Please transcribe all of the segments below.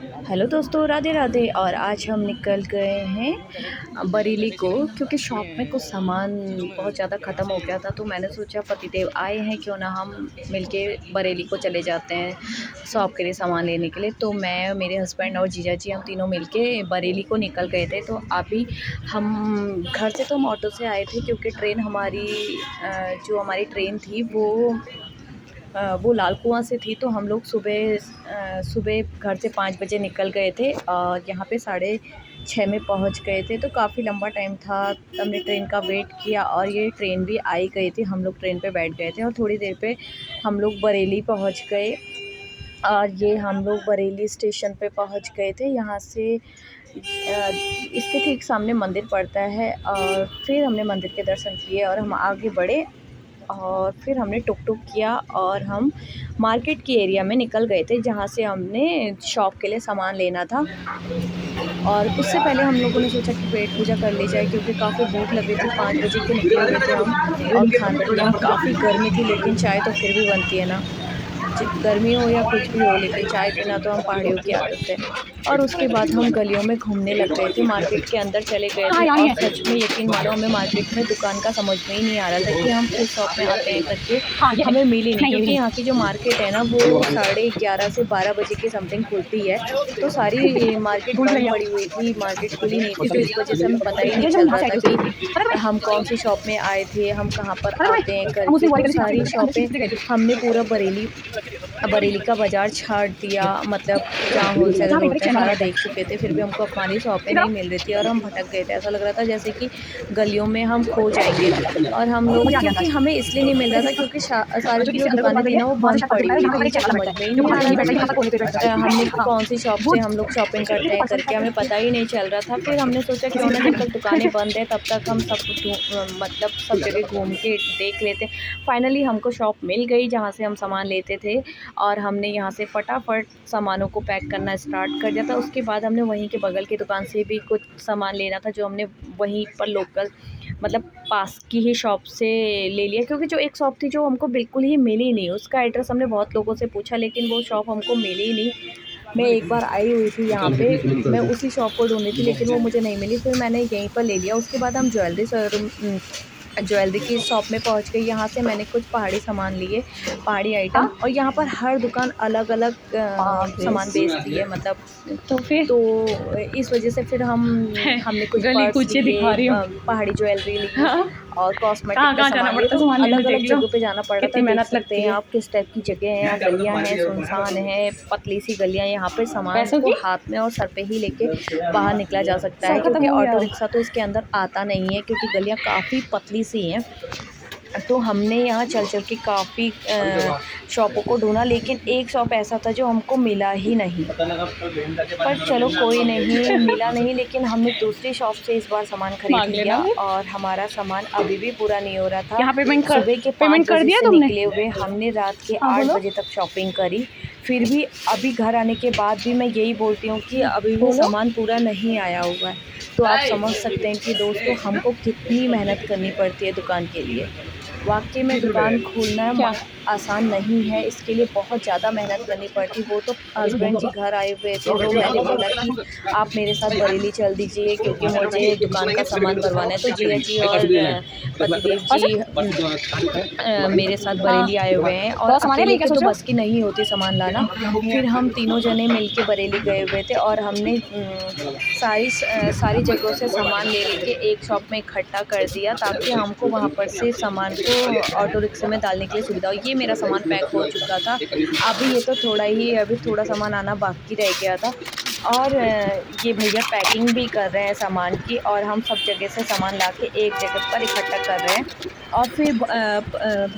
Hello दोस्तों, राधे राधे। और आज हम निकल गए हैं बरेली को, क्योंकि शॉप में कुछ सामान बहुत ज़्यादा ख़त्म हो गया था। तो मैंने सोचा पतिदेव आए हैं, क्यों ना हम मिलके बरेली को चले जाते हैं शॉप के लिए सामान लेने के लिए। तो मैं, मेरे हस्बैंड और जीजा जी, हम तीनों मिलके बरेली को निकल गए थे। तो अभी हम घर से तो हम ऑटो से आए थे, क्योंकि ट्रेन हमारी जो हमारी ट्रेन थी वो लाल कुआं से थी। तो हम लोग सुबह घर से 5 बजे निकल गए थे और यहाँ पे 6:30 में पहुँच गए थे। तो काफ़ी लंबा टाइम था, हमने ट्रेन का वेट किया और ये ट्रेन भी आई गई थी। हम लोग ट्रेन पे बैठ गए थे और थोड़ी देर पे हम लोग बरेली पहुँच गए। और ये हम लोग बरेली स्टेशन पे पहुँच गए थे। यहाँ से इसके ठीक सामने मंदिर पड़ता है और फिर हमने मंदिर के दर्शन किए और हम आगे बढ़े। और फिर हमने टुक-टुक किया और हम मार्केट की एरिया में निकल गए थे, जहाँ से हमने शॉप के लिए सामान लेना था। और उससे पहले हम लोगों ने सोचा कि पेट पूजा कर ली जाए, क्योंकि काफ़ी भूख लगी थी। 5 बजे के निकले हुए थे हम और खाना काफ़ी गर्मी थी, लेकिन चाय तो फिर भी बनती है ना, गर्मी हो या कुछ भी हो, लेकिन चाय पीना तो हम पहाड़ियों की आदत है। और उसके बाद हम गलियों में घूमने लग गए थे, मार्केट के अंदर चले गए थे। और सच में यकीन मानो, हमें मार्केट में दुकान का समझ में ही नहीं आ रहा था कि हम किस शॉप में आते हैं करके। हमें मिली नहीं, क्योंकि यहाँ की जो मार्केट है ना, वो 11:30 से 12 बजे के समथिंग खुलती है। तो सारी मार्केट बंद पड़ी हुई थी, मार्केट खुली नहीं थी। तो इस वजह से हमें पता ही नहीं चल रहा था कि हम कौन सी शॉप में आए थे, हम कहाँ पर आते हैं करके। तो सारी शॉपें हमने पूरा बरेली का बाज़ार छाट दिया, मतलब जहाँ होलसेलर होते हैं सारा देख चुके थे। फिर भी हमको हमारी शॉपें नहीं मिल रही थी और हम भटक गए थे। ऐसा लग रहा था जैसे कि गलियों में हम खो जाएंगे। और हम लोग, क्योंकि हमें इसलिए नहीं मिल रहा था क्योंकि सारी जो दुकानें थी ना, वो बंद पड़ी हुई थी। तो समझ में ही नहीं आ रहा था कि हमने कौन सी शॉप से हम लोग शॉपिंग करते हैं करके, हमें पता ही नहीं चल रहा था। फिर हमने सोचा क्यों ना, जब तक दुकानें बंद है तब तक हम मतलब सब जगह घूम के देख लेते। फाइनली हमको शॉप मिल गई जहाँ से हम सामान लेते थे और हमने यहाँ से फटाफट सामानों को पैक करना स्टार्ट कर दिया था। उसके बाद हमने वहीं के बगल की दुकान से भी कुछ सामान लेना था, जो हमने वहीं पर लोकल, मतलब पास की ही शॉप से ले लिया। क्योंकि जो एक शॉप थी जो हमको बिल्कुल ही मिली नहीं, उसका एड्रेस हमने बहुत लोगों से पूछा, लेकिन वो शॉप हमको मिली ही नहीं। मैं एक बार आई हुई थी यहाँ पे, मैं उसी शॉप को ढूँढी थी, लेकिन वो मुझे नहीं मिली। फिर मैंने यहीं पर ले लिया। उसके बाद हम ज्वेलरी की शॉप में पहुंच गई। यहाँ से मैंने कुछ पहाड़ी सामान लिए, पहाड़ी आइटम। और यहाँ पर हर दुकान अलग अलग सामान बेचती है, मतलब। तो इस वजह से फिर हमने कुछ पर्स लिए, पहाड़ी ज्वेलरी ली और कॉस्मेटिक का सामान लिए। तो अलग अलग जगहों पे जाना पड़ रहा था। देख सकते हैं आप किस टाइप की जगह है, यहाँ गलियाँ हैं, सुनसान है, पतली सी गलियाँ। यहाँ पे सामान को हाथ में और सर पे ही लेके बाहर निकला जा सकता है, क्योंकि ऑटो रिक्शा तो इसके अंदर आता नहीं है, क्योंकि गलियाँ काफ़ी पतली सी हैं। तो हमने यहाँ चल चल के काफ़ी शॉपों को ढूंढा, लेकिन एक शॉप ऐसा था जो हमको मिला ही नहीं। पर चलो कोई नहीं, मिला नहीं, लेकिन हमने दूसरी शॉप से इस बार सामान खरीद लिया। और हमारा सामान अभी भी पूरा नहीं हो रहा था। सुबह के 5 बजे से निकले हुए हमने रात के 8 बजे तक शॉपिंग करी। फिर भी अभी घर आने के बाद भी मैं यही बोलती हूँ कि अभी भी सामान पूरा नहीं आया हुआ है। तो आप समझ सकते हैं कि दोस्तों, हमको कितनी मेहनत करनी पड़ती है दुकान के लिए। वाकई में दुकान खोलना आसान नहीं है, इसके लिए बहुत ज़्यादा मेहनत करनी पड़ती। वो तो हस्बैंड जी घर आए हुए थे, तो मैंने बोला कि आप मेरे साथ बरेली चल दीजिए, क्योंकि मुझे दुकान का सामान भरवाना है। तो जिया जी और पतिदेव जी मेरे साथ बरेली आए हुए हैं, और अकेले की तो बस की नहीं होती सामान लाना। फिर हम तीनों जने मिल के बरेली गए हुए थे और हमने सारी जगहों से सामान ले लेके एक शॉप में इकट्ठा कर दिया, ताकि हमको वहाँ पर से सामान को ऑटो रिक्शे में डालने के लिए सुविधा हो। ये मेरा सामान पैक हो चुका था। अभी ये तो अभी थोड़ा सामान आना बाकी रह गया था। और ये भैया पैकिंग भी कर रहे हैं सामान की, और हम सब जगह से सामान लाके एक जगह पर इकट्ठा कर रहे हैं। और फिर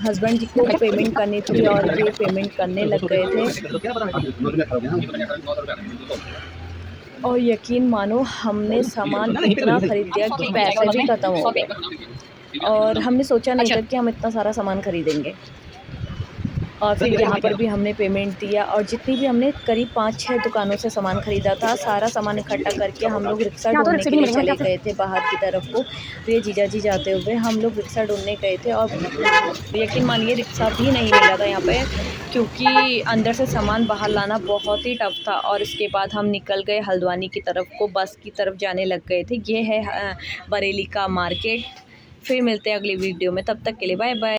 हस्बैंड जी को पेमेंट करनी थी और ये पेमेंट करने लग गए थे। और यकीन मानो, हमने सामान इतना खरीद लिया कि पैसे भी ख़त्म हो गए। और हमने सोचा नहीं था कि हम इतना सारा सामान खरीदेंगे। और फिर यहाँ पर भी हमने पेमेंट दिया और जितनी भी हमने करीब 5-6 दुकानों से सामान ख़रीदा था, सारा सामान इकट्ठा करके हम लोग रिक्शा ढूँढने के लिए चले गए थे बाहर की तरफ को। मेरे जीजा जी जाते हुए हम लोग रिक्शा ढूँढने गए थे और यकीन मानिए रिक्शा भी नहीं मिला था यहाँ पे, क्योंकि अंदर से सामान बाहर लाना बहुत ही टफ था। और इसके बाद हम निकल गए हल्द्वानी की तरफ को, बस की तरफ जाने लग गए थे। ये है बरेली का मार्केट। फिर मिलते हैं अगली वीडियो में, तब तक के लिए बाय बाय।